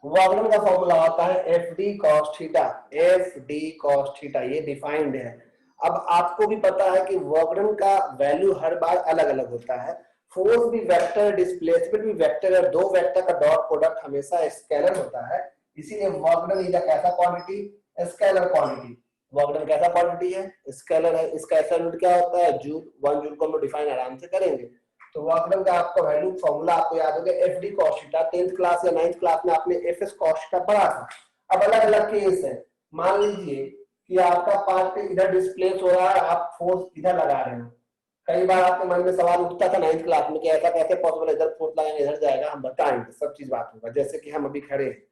Work done का formula आता है F D cos theta. F D cos theta ये डिफाइंड है। अब आपको भी पता है कि वर्क डन का वैल्यू हर बार अलग अलग होता है। फोर्स भी वेक्टर, डिस्प्लेसमेंट भी वेक्टर है, दो वेक्टर का डॉट प्रोडक्ट हमेशा स्केलर होता है। इसीलिए वर्क डन इज अ कैसा quantity? Scalar quantity. Work done कैसा क्वांटिटी है? स्केलर है। इसका ऐसा यूनिट क्या होता है? जूल। 1 जूल को हम डिफाइन आराम से करेंगे। तो वर्क डन का आपका वैल्यू फॉर्मूला आपको याद होगा F D cos theta. 10th class या 9th क्लास में आपने एफ एस कॉस थीटा पढ़ा था। अब अलग अलग केस है। मान लीजिए कि आपका पार्ट इधर डिस्प्लेस हो रहा है, आप फोर्स इधर लगा रहे हो। कई बार आपके मन में सवाल उठता था 9th क्लास में कि ऐसा कैसे पॉसिबल, इधर फोर्स लगाएंगे इधर जाएगा। हम बताएंगे, सब चीज बात होगा। जैसे कि हम अभी खड़े हैं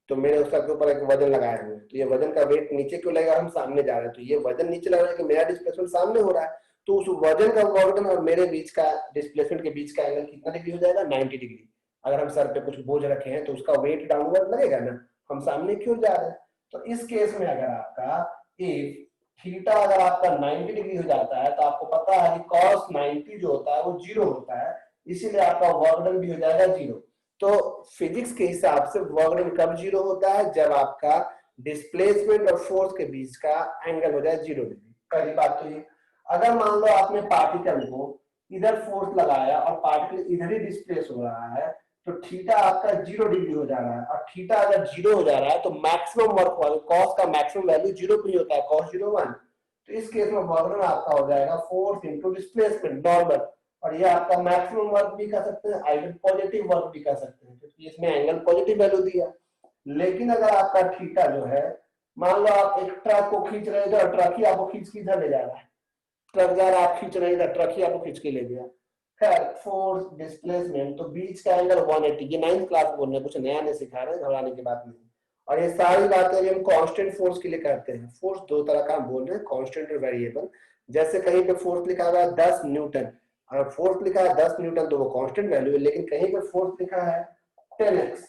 तो मेरे उस के ऊपर एक वजन लगाए हुए हैं, तो ये वजन का वेट नीचे क्यों लगेगा? हम सामने जा रहे हैं तो ये वजन नीचे लग रहा है कि मेरा डिस्प्लेसमेंट सामने हो रहा है। तो उस वजन का वर्क डन और मेरे बीच का डिस्प्लेसमेंट के बीच का एंगल कितना डिग्री हो जाएगा? 90 डिग्री। अगर हम सर पे कुछ बोझ रखे हैं तो उसका वेट डाउनवर्ड लगेगा ना, हम सामने क्यों जा रहे हैं। तो इस केस में अगर आपका इफ थीटा अगर आपका 90 डिग्री हो जाता है तो आपको पता है कि cos 90 जो होता है वो जीरो होता है, इसीलिए आपका वर्क डन भी हो जाएगा जीरो। तो फिजिक्स के हिसाब से वर्क डन कब जीरो होता है? जब आपका डिस्प्लेसमेंट और फोर्स के बीच का एंगल हो जाए 0 डिग्री। पहली बात तो ये। अगर मान लो आपने पार्टिकल को इधर फोर्स लगाया और पार्टिकल इधर ही डिस्प्लेस हो रहा है तो थीटा आपका 0 डिग्री हो जा रहा है। और थीटा अगर 0 हो जा रहा है तो मैक्सिमम वर्क वाले कॉस का मैक्सिमम वैल्यू 0 पे ही होता है, cos 0 1। तो इस केस में वर्क डन आपका हो जाएगा फोर्स इंटू डिस्प्लेसमेंट नॉर्मल। और ये आपका मैक्सिमम वर्क भी कर सकते हैं, आइडल पॉजिटिव वर्क भी कर सकते हैं क्योंकि इसमें एंगल पॉजिटिव वैल्यू दिया। लेकिन अगर आपका थीटा जो है, मान लो आप एक ट्रक को खींच रहे थे और ट्रक ही आपको खींच के इधर ले जा रहा है। ट्रक जा रहा है, आप खींच रहे थे, ट्रक ही आपको खींच के ले गया। खैर, फोर्स डिस्प्लेसमेंट तो बीच का एंगल 180। ये 9th क्लास बोल रहे हैं, कुछ नया नहीं सिखा रहे हैं, घबराने की बात नहीं। और ये सारी बातें हम कांस्टेंट फोर्स के लिए करते हैं। फोर्स दो तरह का हम बोल रहे हैं, कांस्टेंट और वेरिएबल। जैसे कहीं पे फोर्स लिखा हुआ है 10 न्यूटन, अगर फोर्स लिखा है 10 न्यूटन तो वो कांस्टेंट वैल्यू है। लेकिन कहीं पे फोर्स लिखा है 10x,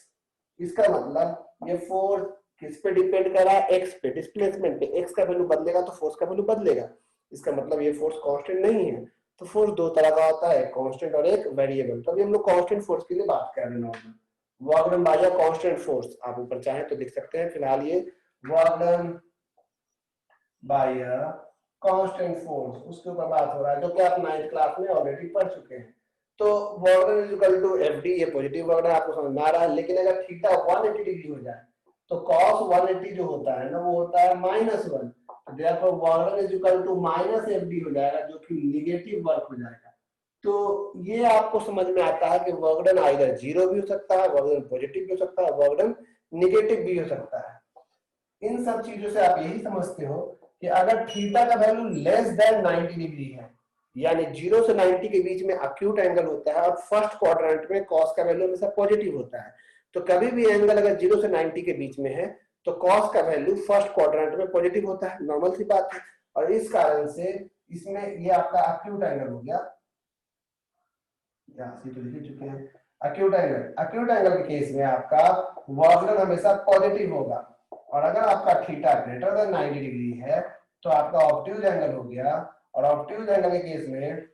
इसका मतलब ये फोर्स किस पे डिपेंड कर रहा है? एक्स पे, डिस्प्लेसमेंट पे। एक्स का वैल्यू बदलेगा तो फोर्स का वैल्यू बदलेगा। इसका मतलब ये फोर्स कांस्टेंट नहीं है। तो फोर्स दो तरह का होता है, कांस्टेंट और एक वेरिएबल। तो अभी हम लोग कांस्टेंट फोर्स के लिए बात कर रहे हैं। Normal work done bye constant force आप ऊपर चाहे तो लिख सकते हैं। फिलहाल ये work done bye constant force उसके ऊपर बात हो रहा है, जो कि आप 9th क्लास में ऑलरेडी पढ़ चुके हैं। तो work done is equal to F D, ये पॉजिटिव वर्क डन आपको समझ में आ रहा है। लेकिन अगर थीटा 180 डिग्री हो जाए तो cos 180 जो होता है ना वो होता है -1। therefore work done is equal to minus F D हो जाएगा, जो कि निगेटिव वर्क हो जाएगा। तो ये आपको समझ में आता है कि वर्क डन आइदर जीरो भी हो सकता है, वर्क डन पॉजिटिव भी हो सकता है, वर्क डन निगेटिव भी हो सकता है। इन सब चीजों से आप यही समझते हो कि अगर थीटा का वैल्यू लेस देन 90 डिग्री है, यानी 0 से 90 के बीच में अक्यूट एंगल होता है और फर्स्ट क्वाड्रेंट में कॉस का वैल्यू हमेशा पॉजिटिव होता है। तो कभी भी एंगल अगर 0 से 90 के बीच में है तो कॉस का वैल्यू फर्स्ट क्वाड्रेंट में पॉजिटिव होता है, नॉर्मल सी बात है। और इस कारण से इसमें ये आपका अक्यूट एंगल हो गया, यहां से तो लिख चुके हैं अक्यूट एंगल। अक्यूट एंगल के केस में आपका वर्क डन हमेशा पॉजिटिव होगा। और अगर आपका थीटा ग्रेटर देन 90 डिग्री है तो आपका ऑब्ट्यूज एंगल हो गया। और ऑब्ट्यूज एंगल के केस में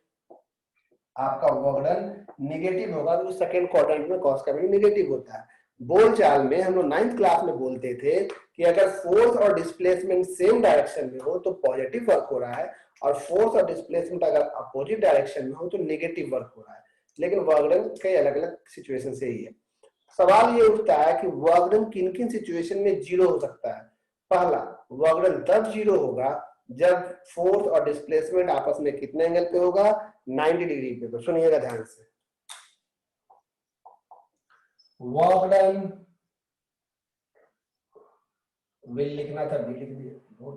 आपका वर्क डन निगेटिव होगा, तो सेकंड क्वाड्रेंट में कॉस का वैल्यू निगेटिव होता है। बोलचाल में हम लोग 9th क्लास में बोलते थे कि अगर फोर्स और डिस्प्लेसमेंट सेम डायरेक्शन में हो तो पॉजिटिव वर्क हो रहा है, और फोर्स और डिस्प्लेसमेंट अगर अपोजिट डायरेक्शन में हो तो नेगेटिव वर्क हो रहा है। लेकिन वर्क डन कई अलग अलग सिचुएशन से ही है। सवाल ये उठता है कि वर्क डन किन किन सिचुएशन में जीरो हो सकता है। पहला, वर्क डन तब जीरो होगा जब फोर्स और डिस्प्लेसमेंट आपस में कितने एंगल पे होगा? 90 डिग्री पे। तो सुनिएगा ध्यान से, वर्क डन विल लिखना था, भी लिख दिया।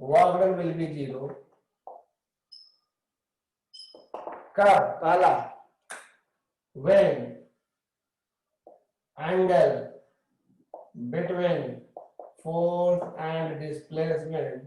Work done will be zero कब? पहला, when angle between force and displacement,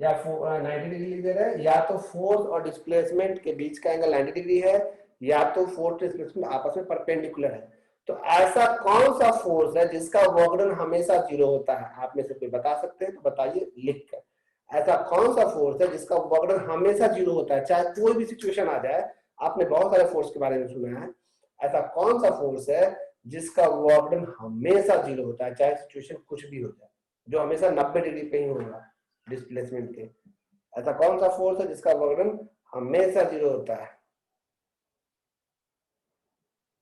या 90 डिग्री लिख दे रहे हैं, या तो फोर्स और डिस्प्लेसमेंट के बीच का एंगल 90 डिग्री है, या तो फोर्स डिस्प्लेसमेंट आपस में परपेंडिकुलर है। तो ऐसा कौन सा फोर्स है जिसका वर्क डन हमेशा जीरो होता है? आप में से कोई बता सकते हैं तो बताइए लिखकर। ऐसा कौन सा फोर्स है जिसका वर्क डन हमेशा जीरो होता है, चाहे कोई भी सिचुएशन आ जाए? आपने बहुत सारे फोर्स के बारे में सुना है। ऐसा कौन सा फोर्स है जिसका वर्क डन हमेशा 0 होता है, चाहे सिचुएशन कुछ भी हो जाए, जो हमेशा 90 डिग्री पे ही होगा डिस्प्लेसमेंट के। ऐसा कौन सा फोर्स है जिसका वर्क डन हमेशा 0 होता है?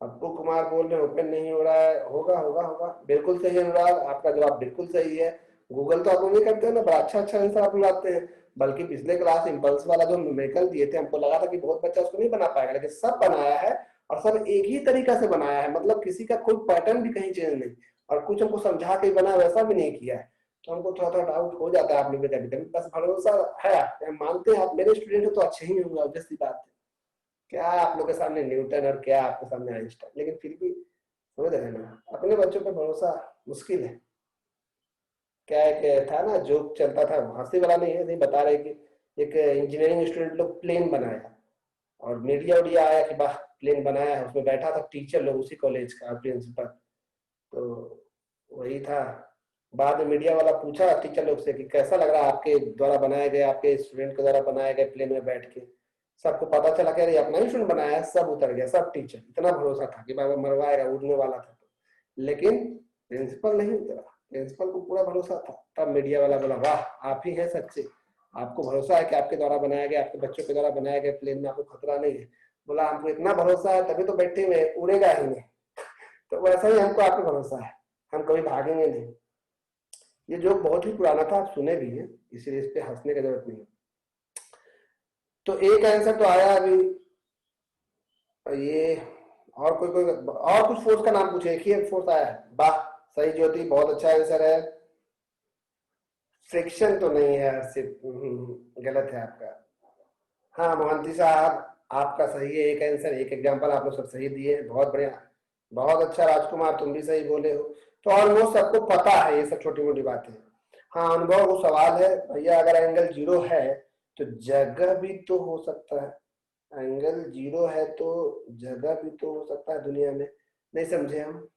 अप्पू कुमार बोल रहे ओपन नहीं हो रहा है, होगा होगा होगा, बिल्कुल सही अनुराग, आपका जवाब बिल्कुल सही है। गूगल तो आप लोग नहीं करते हो ना, बड़ा अच्छा अच्छा आंसर आप लोग आते हैं। बल्कि पिछले क्लास इम्पल्स वाला जो न्यूमेरिकल दिए थे, हमको लगा था कि बहुत बच्चा उसको नहीं बना पाएगा, लेकिन सब बनाया है और सब एक ही तरीका से बनाया है, मतलब किसी का कोई पैटर्न भी कहीं चेंज नहीं, और कुछ हमको समझा के बना वैसा भी नहीं किया है। तो हमको थोड़ा थोड़ा डाउट हो जाता है आप लोग कभी कभी, बस भरोसा है, आप मानते हैं, आप मेरे स्टूडेंट हो तो अच्छे ही होंगे, ऑब्वियस सी बात है। क्या आप लोग के सामने न्यूटन और क्या आपके सामने आइंस्टाइन, लेकिन फिर भी समझ रहे हैं ना, अपने बच्चों पे भरोसा मुश्किल है। क्या एक था ना जोक चलता था, हंसी वाला नहीं है, नहीं बता रहे कि एक इंजीनियरिंग स्टूडेंट लोग प्लेन बनाया और मीडिया उडिया आया कि वाह प्लेन बनाया है, उसमें बैठा था टीचर लोग उसी कॉलेज का प्रिंसिपल, तो वही था। बाद में मीडिया वाला पूछा टीचर लोग से कि कैसा लग रहा है आपके द्वारा बनाए गए, आपके स्टूडेंट के द्वारा बनाए गए प्लेन में बैठ के। सबको पता चला कि अरे अपना ही स्टूडेंट बनाया है, सब उतर गया, सब टीचर, इतना भरोसा था कि बाबा मरवाएगा, उड़ने वाला था तो। लेकिन प्रिंसिपल नहीं उतरा, प्रिंसिपल को पूरा भरोसा था। तब मीडिया वाला बोला वाह आप ही हैं सच्चे, आपको भरोसा है कि आपके द्वारा बनाया गया, आपके बच्चों के द्वारा बनाया गया प्लेन में आपको खतरा नहीं है। बोला हमको इतना भरोसा है तभी तो बैठे हुए, उड़ेगा ही नहीं। तो वैसा ही हमको आप पे भरोसा है, हम कभी भागेंगे नहीं। ये जोक बहुत ही पुराना था, आप सुने भी हैं, इसलिए इस पे हंसने की जरूरत नहीं है। तो एक आंसर तो आया अभी ये, और कोई और कुछ फोर्स का नाम पूछे, एक ही फोर्स आया है, वाह सही ज्योति, बहुत अच्छा आंसर है। फ्रिक्शन तो नहीं है सिर्फ, गलत है आपका। हाँ मोहंती साहब आपका सही है, एक आंसर, एक एग्जांपल आप लोग सब सही दिए, बहुत बढ़िया, बहुत अच्छा। राजकुमार तुम भी सही बोले हो। तो ऑलमोस्ट सबको पता है ये सब छोटी मोटी बातें। हाँ अनुभव वो सवाल है भैया, अगर एंगल 0 है तो जगह भी तो हो सकता है, एंगल 0 है तो जगह भी तो हो सकता है दुनिया में, नहीं समझे हम?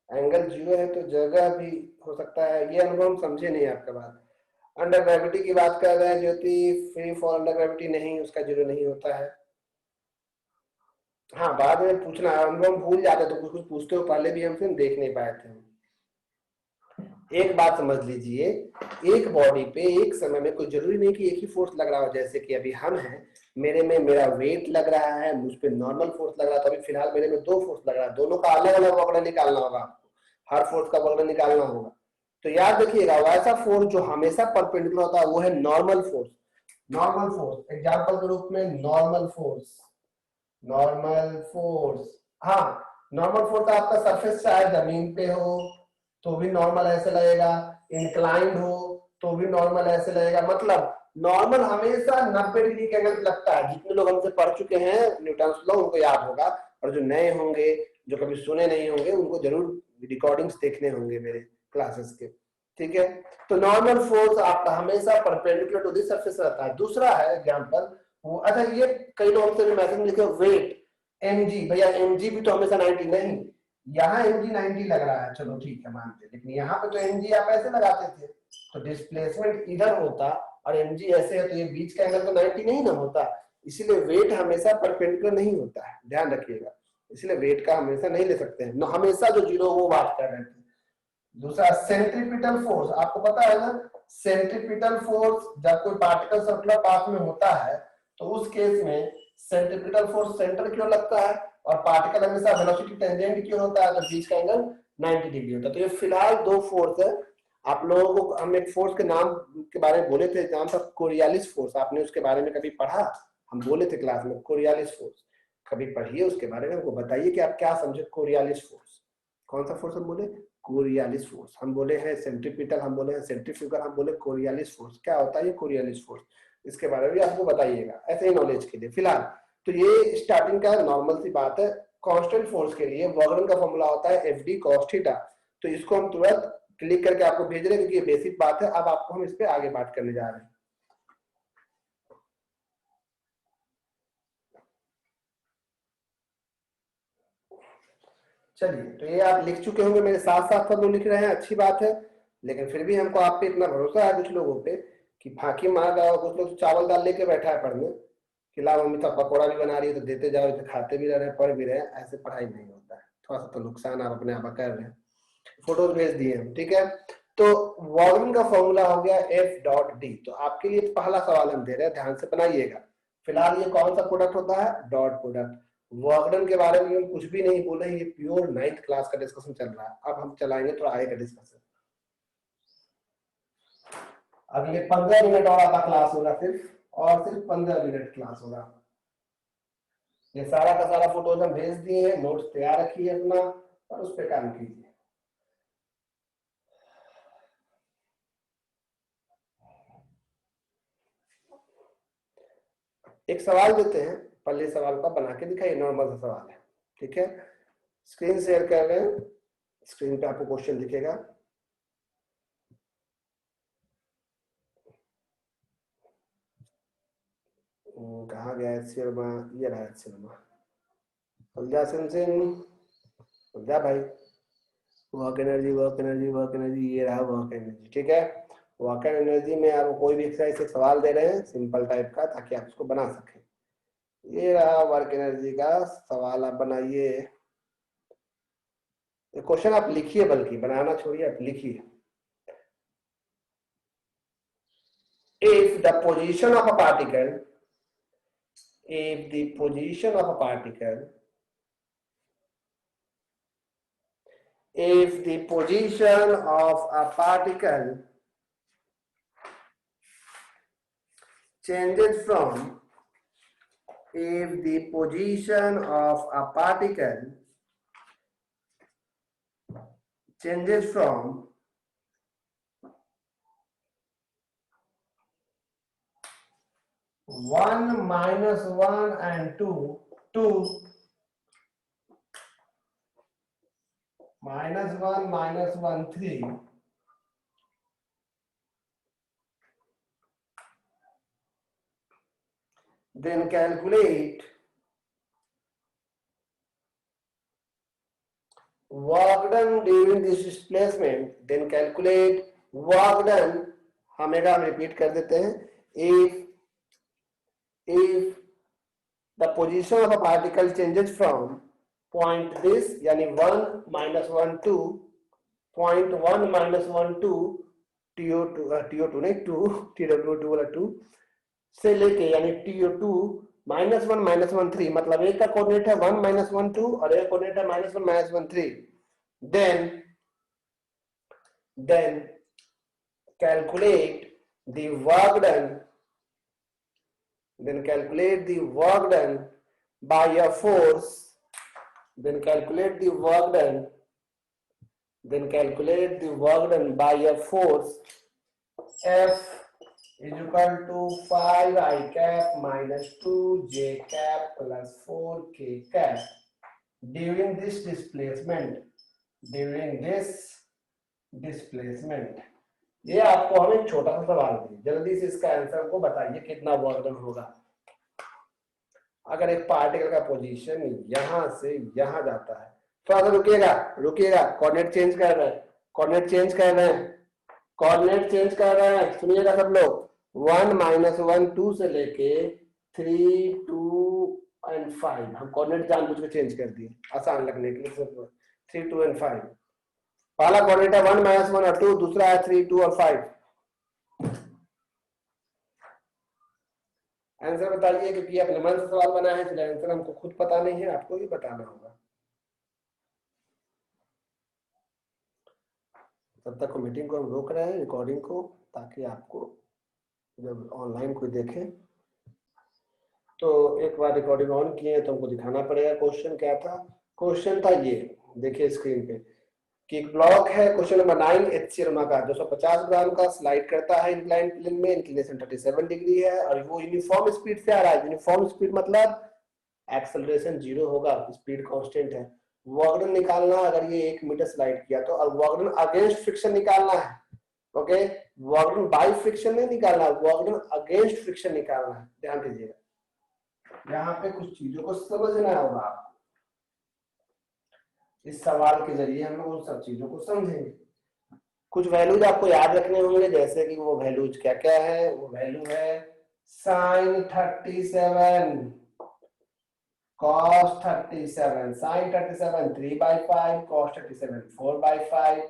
एंगल 0 है तो जगह भी हो सकता है, ये अनुभव हम समझे नहीं आपका बात। अंडर ग्रेविटी की बात कर रहे हैं ज्योति, फ्री फॉल अंडर ग्रेविटी नहीं, उसका 0 नहीं होता है। हाँ बाद में पूछना, हम लोग भूल जाते तो कुछ कुछ पूछते हो, पहले भी हम फिल्म देख नहीं पाए थे। एक बात समझ लीजिए, एक बॉडी पे एक समय में कोई जरूरी नहीं कि एक ही फोर्स लग रहा हो, जैसे कि अभी हम हैं, मेरे में मेरा वेट लग रहा है, मुझ पे नॉर्मल फोर्स लग रहा है, तो अभी फिलहाल मेरे में 2 फोर्स लग रहा है, दोनों का अलग अलग वक्र निकालना होगा आपको, हर फोर्स का वक्र निकालना होगा। तो याद रखिएगा वैसा फोर्स जो हमेशा परपेंडिकुलर होता है वो है normal force. Normal force example के रूप में नॉर्मल फोर्स, नॉर्मल फोर्स, हाँ नॉर्मल फोर्स आपका सरफेस चाहे जमीन पे हो तो भी नॉर्मल ऐसे लगेगा, इंक्लाइंड हो तो भी नॉर्मल ऐसे लगेगा, मतलब नॉर्मल हमेशा 90 डिग्री के एंगल पे लगता है। जितने लोग हमसे पढ़ चुके हैं न्यूटन लॉ उनको याद होगा, और जो नए होंगे जो कभी सुने नहीं होंगे उनको जरूर रिकॉर्डिंग्स देखने होंगे मेरे क्लासेस के, ठीक है। तो नॉर्मल फोर्स आपका हमेशा परपेंडिकुलर टू द सरफेस रहता है। दूसरा है एग्जांपल वो, अच्छा ये कई लोग हमसे मैसेज लिखे वेट mg, भैया mg भी तो हमेशा 90 नहीं, यहाँ mg 90 लग रहा है, चलो ठीक है मानते, लेकिन यहाँ पे तो mg आप ऐसे लगाते थे, तो डिस्प्लेसमेंट इधर होता और mg ऐसे है, तो ये बीच का एंगल तो 90 नहीं ना होता, इसीलिए वेट हमेशा परपेंडिकुलर नहीं होता है, ध्यान रखिएगा। इसलिए वेट का हमेशा नहीं ले सकते हैं, हमेशा जो 0 वो बात कर रहे थे। दूसरा सेंट्रीपिटल फोर्स, आपको पता है ना, सेंट्रीपिटल फोर्स जब कोई पार्टिकल सर्कुलर पाथ में होता है तो उस केस में सेंट्रीपिटल फोर्स सेंटर की ओर लगता है और पार्टिकल हमेशा वेलोसिटी टेंजेंट की ओर होता है, तो बीच का एंगल 90 डिग्री होता है। तो ये फिलहाल 2 फोर्स है। आप लोगों को हम एक फोर्स के नाम के बारे में बोले थे, नाम था कोरियालिस फोर्स, आपने उसके बारे में कभी पढ़ा? हम बोले थे क्लास में कोरियालिस फोर्स, कभी पढ़िए उसके बारे में, हमको बताइए कि आप क्या समझे कोरियालिस फोर्स। कौन सा फोर्स हम बोले? Coriolis force. हम बोले हैं सेंट्रीपिटल, हम बोले हैं सेंट्रीफ्यूगल, हम बोले कोरियालिस फोर्स। क्या होता है ये कोरियालिस फोर्स, इसके बारे में भी आपको बताइएगा, ऐसे ही नॉलेज के लिए फिलहाल। तो ये स्टार्टिंग का नॉर्मल सी बात है। कांस्टेंट फोर्स के लिए वर्गन का फॉर्मूला होता है एफ डी कॉस थीटा, तो इसको हम तुरंत क्लिक करके आपको भेज रहे हैं क्योंकि ये बेसिक बात है। अब आपको हम इस पे आगे बात करने जा रहे हैं। चलिए, तो ये आप लिख चुके होंगे मेरे साथ साथ, सब लोग लिख रहे हैं, अच्छी बात है। लेकिन फिर भी हमको आप पे इतना भरोसा है कुछ लोगों पे कि फांकी मार रहा हो, कुछ लोग तो चावल दाल लेके बैठा है पढ़ने कि ला मम्मी तो पकौड़ा भी बना रही है तो देते जाओ, इसे खाते भी रह रहे हैं पढ़ भी रहे हैं, ऐसे पढ़ाई नहीं होता है। थोड़ा सा तो नुकसान आप अपने आप कर रहे हैं, फोटोज भेज दिए हम, ठीक है। तो वॉल्यूम का फॉर्मूला हो गया F डॉट डी। तो आपके लिए पहला सवाल हम दे रहे हैं, ध्यान से बनाइएगा। फिलहाल ये कौन सा प्रोडक्ट होता है, डॉट प्रोडक्ट। वर्कडन के बारे में हम कुछ भी नहीं बोले, ये प्योर 9th क्लास का डिस्कशन चल रहा है। अब हम चलाएंगे थोड़ा आगे का डिस्कशन। अगले 15 मिनट और आपका क्लास होगा, सिर्फ 15 मिनट क्लास होगा। ये सारा का सारा फोटोज हम भेज दिए हैं, नोट्स तैयार रखिए अपना और उस पर काम कीजिए। एक सवाल देते हैं, पहले सवाल का बना के दिखाइए, नॉर्मल सा सवाल है, ठीक है। स्क्रीन शेयर कर रहे हैं, स्क्रीन पे आपको क्वेश्चन दिखेगा। कहाँ गया है शर्मा, ये रहा है शर्मा, जा भाई। Work energy work energy work energy, ये रहा वर्क एनर्जी, ठीक है। वर्क एनर्जी में आप कोई भी एक्सरसाइज से सवाल दे रहे हैं सिंपल टाइप का, ताकि आप उसको बना सकें। ये रहा वर्क एनर्जी का सवाल, आप बनाइए। क्वेश्चन आप लिखिए, बल्कि बनाना छोड़िए, आप लिखिए। If the position of a particle, if the position of a particle, if the position of a particle changes from, if the position of a particle changes from one minus one and two to minus one 3, then calculate work done during this displacement, then calculate work done, हमेशा हम repeat कर देते हैं, if the position of a particle changes from point this यानी 1 minus 1 to point 1 minus 1 to TO2 नहीं 2 TW2 वाला 2 से लेके यानी TO2 -1 -1 3, मतलब एक का कोऑर्डिनेट है 1 -1 2 और एक कोऑर्डिनेट है -1 -1 3, then calculate the work done, then calculate the work done by a force, then calculate the work done, then calculate the work done by a force F is equal to 5 I cap minus 2 J cap plus 4 K cap during this displacement, during this displacement। ये आपको हमें छोटा सा सवाल दिया, जल्दी से इसका आंसर को बताइए कितना वर्क डन होगा। अगर एक पार्टिकल का पोजीशन यहां से यहां जाता है, थोड़ा सा रुकिएगा, कोऑर्डिनेट चेंज कर रहे हैं, कोऑर्डिनेट चेंज कर रहे हैं, सुनिएगा सब लोग। 1 -1 2 से लेके 3 2 and 5 हम कोऑर्डिनेट जानबूझ के चेंज कर दिए आसान लगने के लिए। 3 2 and 5, पहला कोऑर्डिनेट है 1 -1 और 2, दूसरा है 3 2 और 5। आंसर बताइए, क्योंकि आपने मन से सवाल बनाया है, इसलिए आंसर हमको खुद पता नहीं है, आपको ही बताना होगा। तब तक मीटिंग को हम रोक रहे हैं, रिकॉर्डिंग को, ताकि आपको जब ऑनलाइन कोई देखे तो एक बार रिकॉर्डिंग ऑन किए तो हमको दिखाना पड़ेगा क्वेश्चन क्या था। क्वेश्चन था ये, देखिए स्क्रीन पे कि एक ब्लॉक है, क्वेश्चन नंबर 9 HCl का 250 ग्राम का, स्लाइड करता है इंक्लाइन प्लेन में, इंक्लिनेशन 37 डिग्री है और वो यूनिफॉर्म स्पीड से आ रहा है। यूनिफॉर्म स्पीड मतलब एक्सेलरेशन 0 होगा, स्पीड कांस्टेंट है। वर्क डन निकालना, अगर ये 1 मीटर स्लाइड किया तो, और वर्क डन अगेंस्ट फ्रिक्शन निकालना है, okay. Work done by friction नहीं निकालना, वर्क डन अगेंस्ट फ्रिक्शन निकालना है। ध्यान दीजिएगा, यहाँ पे कुछ चीजों को समझना होगा आपको, इस सवाल के जरिए हम लोग उन सब चीजों को समझेंगे। कुछ वैल्यूज आपको याद रखने होंगे, जैसे कि वो वैल्यूज क्या क्या है। वो वैल्यू है sin 37 cos 37 sin 37 3/5 cos 37 4/5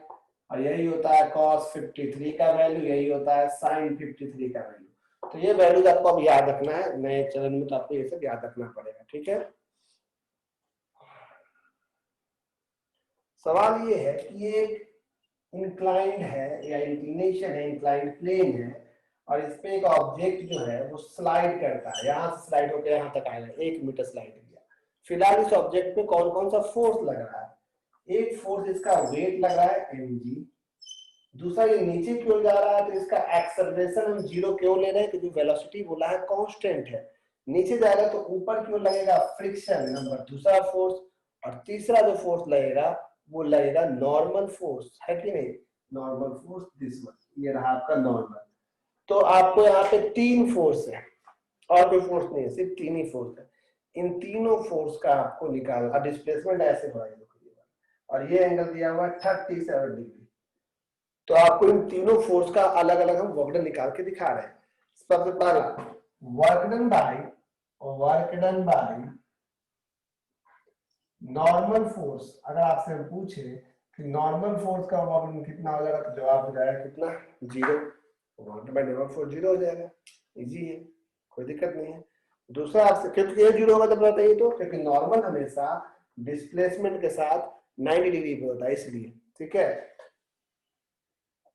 और यही होता है cos 53 का वैल्यू, यही होता है sin 53 का वैल्यू। तो ये वैल्यूज आपको अब याद रखना है, नए चरण में तो आपको ये सब याद रखना पड़ेगा। ठीक है, सवाल ये है कि ये इंक्लाइंड है या इंक्लिनेशन है, इंक्लाइंड प्लेन है और इस पे एक ऑब्जेक्ट जो है वो स्लाइड करता है, यहाँ से स्लाइड होकर यहाँ तक आएगा, 1 मीटर स्लाइड किया। फिलहाल इस ऑब्जेक्ट पे कौन कौन सा फोर्स लग रहा है? एक फोर्स इसका वेट लग रहा है mg, दूसरा ये नीचे क्यों जा रहा है तो इसका एक्सेलरेशन हम 0 क्यों ले रहे हैं क्योंकि वेलोसिटी बोला है कांस्टेंट है। नीचे जाएगा तो ऊपर क्यों लगेगा? फ्रिक्शन नंबर दूसरा फोर्स, और तीसरा जो फोर्स लगेगा वो लगेगा नॉर्मल फोर्स, है कि नहीं? नॉर्मल फोर्स दिस वन, ये रहा आपका नॉर्मल। तो आपको यहाँ पे 3 फोर्स है और कोई फोर्स नहीं है, सिर्फ 3 ही फोर्स है। इन तीनों फोर्स का आपको निकालना, डिस्प्लेसमेंट ऐसे हो रहा है और ये एंगल दिया हुआ है 37 डिग्री। तो आपको इन तीनों फोर्स का अलग अलग हम वर्क डन निकाल के दिखा रहे हैं। सबसे पहला work done by normal force. अगर आपसे हम पूछे कि नॉर्मल फोर्स का वर्क डन कितना हो जाएगा तो जवाब हो जाएगा कितना? 0। Work done by normal force 0 हो जाएगा, इजी है, कोई दिक्कत नहीं है। दूसरा आपसे क्योंकि ये 0 होगा तो बताइए, तो क्योंकि नॉर्मल हमेशा डिस्प्लेसमेंट के साथ 90 डिग्री पे होता है इसलिए। ठीक है,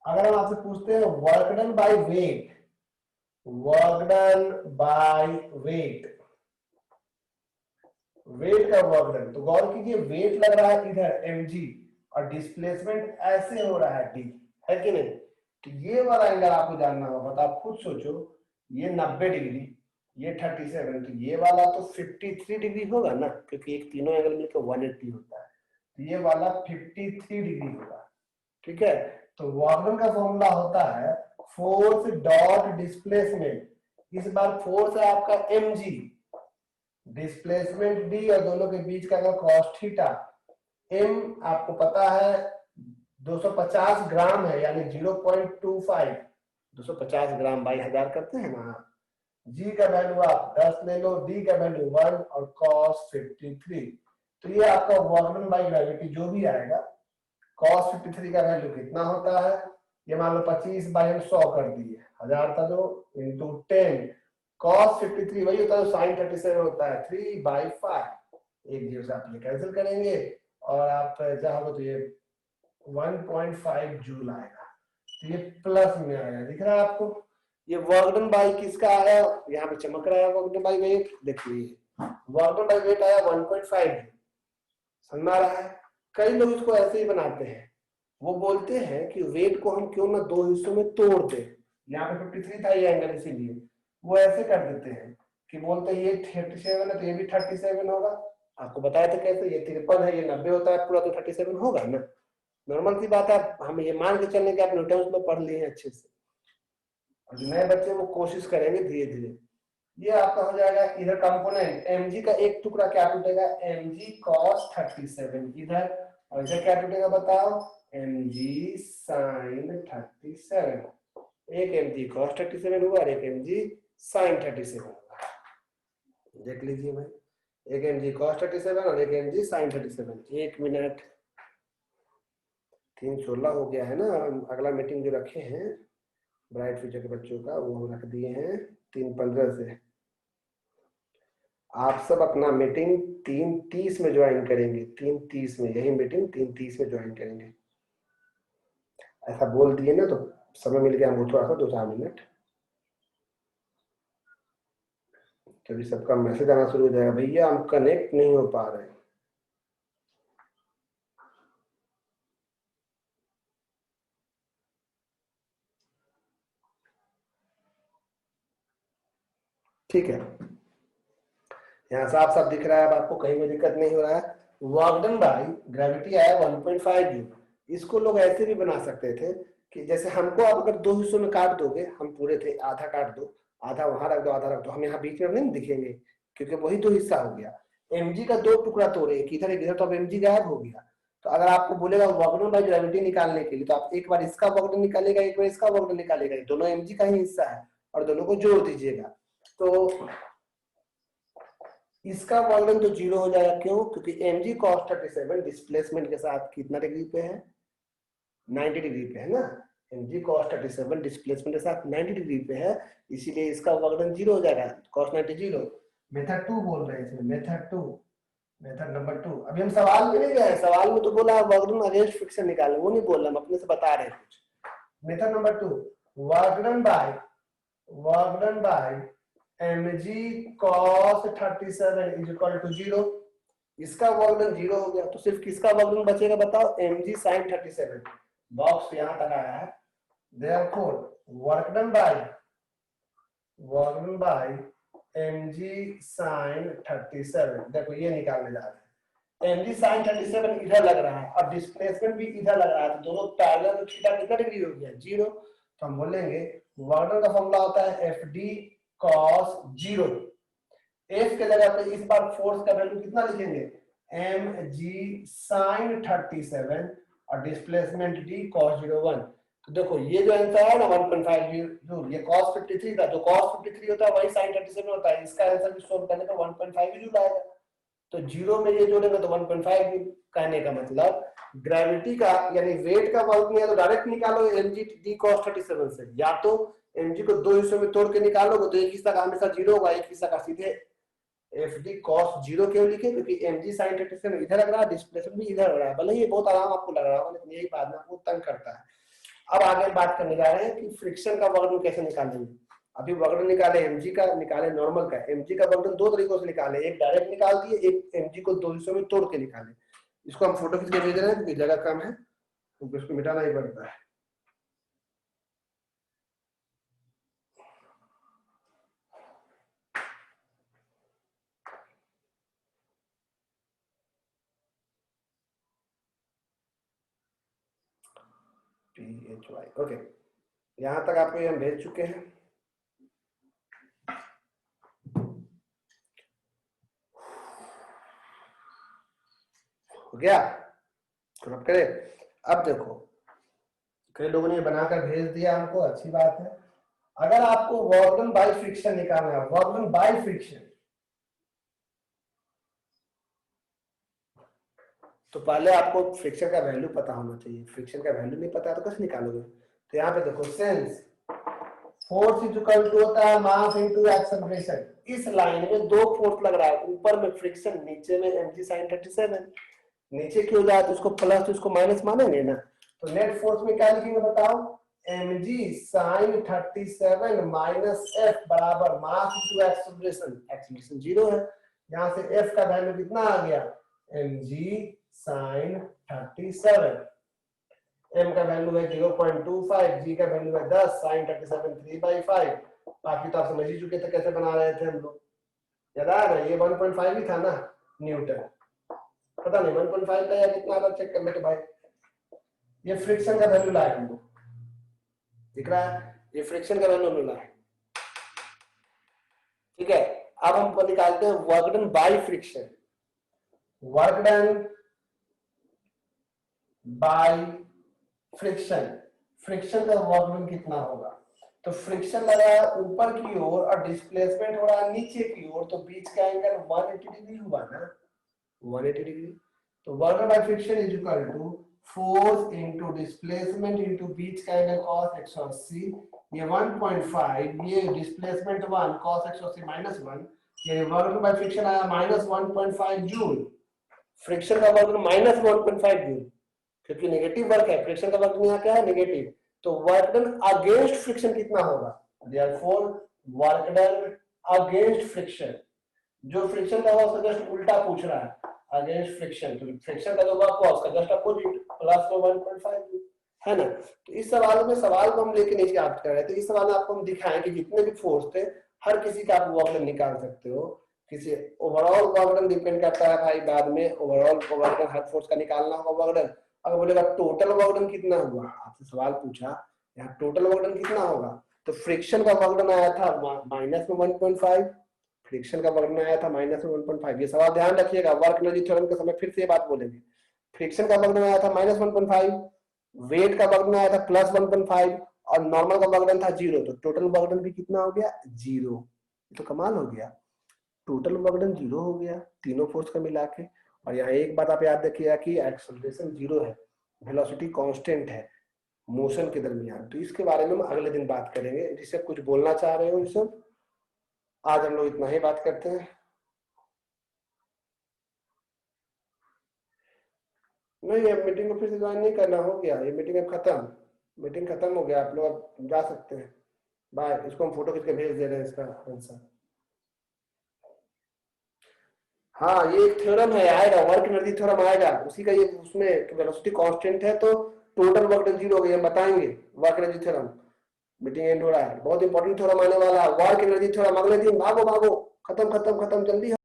अगर हम आपसे पूछते हैं work done by weight, work done by weight, weight का वर्क डन, तो गौर कीजिए वेट लग रहा है इधर mg और डिस्प्लेसमेंट ऐसे हो रहा है d, है कि नहीं? तो ये वाला एंगल आपको जानना होगा, तो आप खुद सोचो, ये 90 डिग्री, ये 37, तो ये वाला तो 53 डिग्री होगा ना, क्योंकि एक तीनों एंगल मिलकर 180 होता है, तो ये वाला 53 डिग्री होगा। ठीक है, तो वर्क डन का फॉर्मूला होता है फोर्स डॉट डिस्प्लेसमेंट, इस बार फोर्स है आपका mg, डिस्प्लेसमेंट d और दोनों के बीच का cos थीटा। m आपको पता है 250 ग्राम है, यानी 0.25, 250 ग्राम बाई 1000 करते हैं ना। g का वैल्यू आप 10 ले लो, d का वैल्यू 1 और cos 53, तो ये आपका वर्क डन बाई ग्रेविटी जो भी आएगा। cos 53 का वैल्यू कितना होता है? ये मान लो 25 बाई हम 100 कर दिए, 1000 था जो इंटू 10, cos 53 वही होता है sin 37 होता है 3/5, एक जीरो से आप ये कैंसिल करेंगे और आप चाहोगे तो ये 1.5 जूल आएगा, तो ये प्लस में आएगा, दिख रहा है आपको? ये वर्क डन बाई किसका आया? यहाँ पे चमक रहा है वर्क डन बाई वेट, देखिए वर्क डन बाई वेट आया 1.5 जूल, समझ आ रहा है? कई लोग इसको ऐसे ही बनाते हैं, वो बोलते हैं कि वेट को हम क्यों ना 2 हिस्सों में तोड़ दे, यहाँ पे 53 था ये एंगल, इसीलिए वो ऐसे कर देते हैं कि बोलते हैं ये 37 है तो ये भी 37 होगा। आपको बताया था कैसे, ये 53 है, ये 90 होता है पूरा, तो 37 होगा ना, नॉर्मल सी बात है। हम ये मान के चलने के आप न्यूटन में पढ़ लिए हैं अच्छे से, और जो नए बच्चे वो कोशिश करेंगे धीरे धीरे। ये आपका हो जाएगा इधर कंपोनेंट mg का एक टुकड़ा क्या टूटेगा? mg cos 37 इधर, और इधर क्या टूटेगा बताओ? mg sin 37, एक mg cos 37 हुआ और एक mg sin 37 हुआ, देख लीजिए भाई, एक mg cos 37 और एक mg sin 37। 1 मिनट, 3:16 हो गया है ना। अगला मीटिंग जो रखे हैं ब्राइट फ्यूचर के बच्चों का वो हम रख दिए हैं 3:15 से। आप सब अपना मीटिंग 3:30 में ज्वाइन करेंगे, 3:30 में, यही मीटिंग 3:30 में ज्वाइन करेंगे, ऐसा बोल दिए ना तो समय मिल गया हमको थोड़ा सा 2-4 मिनट, तभी सबका मैसेज आना शुरू हो जाएगा, भैया हम कनेक्ट नहीं हो पा रहे हैं। ठीक है, यहाँ साफ साफ दिख रहा है, अब आपको कहीं भी दिक्कत नहीं हो रहा है। वर्क डन बाय ग्रेविटी आया 1.5 जूल। इसको लोग ऐसे भी बना सकते थे कि जैसे हमको आप अगर 2 हिस्सों में काट दोगे, हम पूरे थे, आधा काट दो, आधा वहां रख दो, आधा रख दो, हम यहाँ बीच में नहीं दिखेंगे क्योंकि वही 2 हिस्सा हो गया। mg का 2 टुकड़ा तोड़े, एक इधर एक इधर, तो अब mg गायब हो गया। तो अगर आपको बोलेगा वर्क डन बाय ग्रेविटी निकालने के लिए, तो आप एक बार इसका वर्क डन निकालेगा, एक बार इसका वर्क डन निकालेगा, दोनों mg का ही हिस्सा है और दोनों को जोड़ दीजिएगा, तो इसका वर्गन तो जीरो हो जाएगा, क्यों? क्योंकि mg cos 37 डिस्प्लेसमेंट के साथ कितना डिग्री पे है? 90 डिग्री पे है ना। mg cos 37 डिस्प्लेसमेंट के साथ 90 डिग्री पे है, इसीलिए इसका वर्गन जीरो हो जाएगा, cos 90 जीरो। मेथड 2 बोल रहे हैं इसमें, मेथड 2, मेथड नंबर 2। अभी हम सवाल में नहीं गए, सवाल में तो बोला वर्गन अगेंस्ट फ्रिक्शन निकालना, वो नहीं बोल रहे, हम अपने से बता रहे हैं कुछ। मेथड नंबर 2, वर्गन by mg cos 37 is equal to zero. इसका वर्गन जीरो हो गया, तो सिर्फ किसका वर्गन बचेगा बताओ? mg sin 37। बॉक्स यहां तक आया है, therefore वर्गन बाय mg sin 37। देखो ये निकालने जा रहे हैं, mg sin 37 इधर लग रहा है और डिस्प्लेसमेंट भी इधर लग रहा है, तो दोनों पैरेलल, तो थीटा कितना डिग्री हो गया? जीरो। तो हम बोलेंगे वर्गन का फॉर्मूला होता है fd cos जीरो। f के जगह पे इस बार फोर्स का वैल्यू कितना लिखेंगे? mg sin 37 और डिस्प्लेसमेंट d cos 01। तो देखो ये जो आंसर है ना 1.5 जूल, ये cos 53 था, जो cos 53 होता है वही sin 37 होता है, इसका आंसर भी सोल्व करने पर 1.5 जूल आएगा। तो जीरो में ये जोड़ेंगे तो 1.5 जूल। कहने का मतलब ग्रेविटी का यानी वेट का वर्क नहीं है तो डायरेक्ट निकालो mg d cos 37 से, या तो mg को दो हिस्सों में तोड़ के निकालोगे तो एक हिस्सा का हमेशा जीरो होगा, एक हिस्सा का सीधे fd cos जीरो क्यों लिखे? क्योंकि mg sin 37 इधर लग रहा है, डिस्प्लेसमेंट भी इधर हो रहा है, भले ये बहुत आराम आपको लग रहा होगा लेकिन यही बात में आपको तंग करता है। अब आगे बात करने जा रहे हैं कि फ्रिक्शन का वर्गन कैसे निकालेंगे। अभी वर्गन निकाले mg का, निकाले नॉर्मल का। mg का वर्गन दो तरीकों से निकाले, एक डायरेक्ट निकाल दिए, एक mg को दो हिस्सों में तोड़ के निकाले। इसको हम फोटो खींच के भेज रहे हैं क्योंकि जगह कम है तो इसको मिटाना ही पड़ता है। PHY ओके, यहां तक आपको ये हम भेज चुके हैं। हो गया? क्रॉप करे। अब देखो कई लोगों ने बनाकर भेज दिया हमको, अच्छी बात है। अगर आपको वर्गन बाय फ्रिक्शन निकालना है, वर्गन बाय फ्रिक्शन, तो पहले आपको फ्रिक्शन का वैल्यू पता होना चाहिए। फ्रिक्शन का वैल्यू नहीं पता तो कैसे निकालोगे? तो यहाँ पे देखो since force is equal to होता है मास इनटू एक्सेलरेशन। इस लाइन में दो फोर्स लग रहा है, ऊपर में फ्रिक्शन, नीचे में mg sin 37। नीचे क्यों जाए तो इसको प्लस तो इसको माइनस मानेंगे ना, तो नेट फोर्स में क्या लिखेंगे बताओ? mg sin 37 माइनस f बराबर मास इनटू एक्सेलरेशन। एक्सेलरेशन जीरो है, यहाँ से f का वैल्यू कितना आ गया? mg sin 37। m का वैल्यू है 0.25, g का वैल्यू है 10, sin 37 3/5। बाकी तो आप समझ ही चुके थे कैसे बना रहे थे हम लोग, याद आ रहा है? ये 1.5 ही था ना न्यूटन, पता नहीं 1.5 था या कितना था, चेक कर लेते भाई। ये फ्रिक्शन का वैल्यू लाए हम लोग, दिख रहा है? ये फ्रिक्शन का वैल्यू मिला है, ठीक है। अब हम निकालते हैं work done by friction. Work done by friction, friction का वर्क डन कितना होगा? तो फ्रिक्शन लगा है ऊपर की ओर और डिस्प्लेसमेंट हो रहा है नीचे की ओर, तो बीच का एंगल 180 डिग्री हुआ ना, 180 डिग्री। तो work done by friction is equal to force into displacement into बीच का एंगल cos 180, ये 1.5, ये डिस्प्लेसमेंट 1 cos 180 माइनस 1, ये वर्क डन बाय फ्रिक्शन आया माइनस 1.5 जूल। फ्रिक्शन का वर्क माइनस 1.5 जूल, क्योंकि नेगेटिव वर्क है, फ्रिक्शन का वर्क यहाँ क्या है? नेगेटिव। तो वर्क डन अगेंस्ट फ्रिक्शन कितना होगा? Therefore work done against friction, जो फ्रिक्शन का वर्क जस्ट उल्टा पूछ रहा है, अगेंस्ट फ्रिक्शन, तो फ्रिक्शन का जो वर्क हुआ उसका जस्ट अपोजिट, प्लस में 1.5 है ना। तो इस सवाल में, सवाल को हम लेके नीचे याद कर रहे थे, इस सवाल में आपको हम दिखाएं कि जितने भी फोर्स थे हर किसी का आप वर्क डन निकाल सकते हो। किसी ओवरऑल वर्क डन डिपेंड करता है भाई, बाद में ओवरऑल वर्क डन हर फोर्स का निकालना होगा वर्क डन। अगर बोलेगा टोटल वर्क डन कितना हुआ, आपसे सवाल पूछा यहाँ टोटल वर्क डन कितना होगा, तो फ्रिक्शन का वर्क डन आया था माइनस में 1.5, फ्रिक्शन का वर्क डन आया था माइनस में 1.5। ये सवाल ध्यान रखिएगा, वर्क एनर्जी थ्योरम के समय फिर से ये बात बोलेंगे। फ्रिक्शन का वर्क डन आया था माइनस 1.5, वेट का वर्क डन आया था प्लस 1.5 और नॉर्मल का वर्क डन था जीरो, तो टोटल वर्क डन भी कितना हो गया? जीरो। तो कमाल हो गया। टोटल वर्क डन 0 हो गया तीनों फोर्स का मिला के। और यहाँ एक बात आप याद रखिएगा कि एक्सेलरेशन 0 है, वेलोसिटी कांस्टेंट है मोशन के दरमियान। तो इसके बारे में हम अगले दिन बात करेंगे। जिसे कुछ बोलना चाह रहे हो ऋषभ? आज हम लोग इतना ही बात करते हैं। नहीं, अब मीटिंग को फिर से ज्वाइन नहीं करना, हो गया ये मीटिंग अब खत्म। मीटिंग खत्म हो गया, आप लोग अब जा सकते हैं। बाय। इसको हम फोटो खींच के भेज दे रहे हैं इसका आंसर। हाँ, ये एक थ्योरम है, आएगा वर्क एनर्जी थ्योरम आएगा उसी का। ये उसमें वेलोसिटी कांस्टेंट है तो टोटल वर्क डन 0 हो गया, हम बताएंगे work energy theorem. Meeting and हो रहा है, बहुत इंपॉर्टेंट थ्योरम आने वाला है वर्क एनर्जी थ्योरम। अगले दिन भागो भागो, खत्म खत्म खत्म, जल्दी।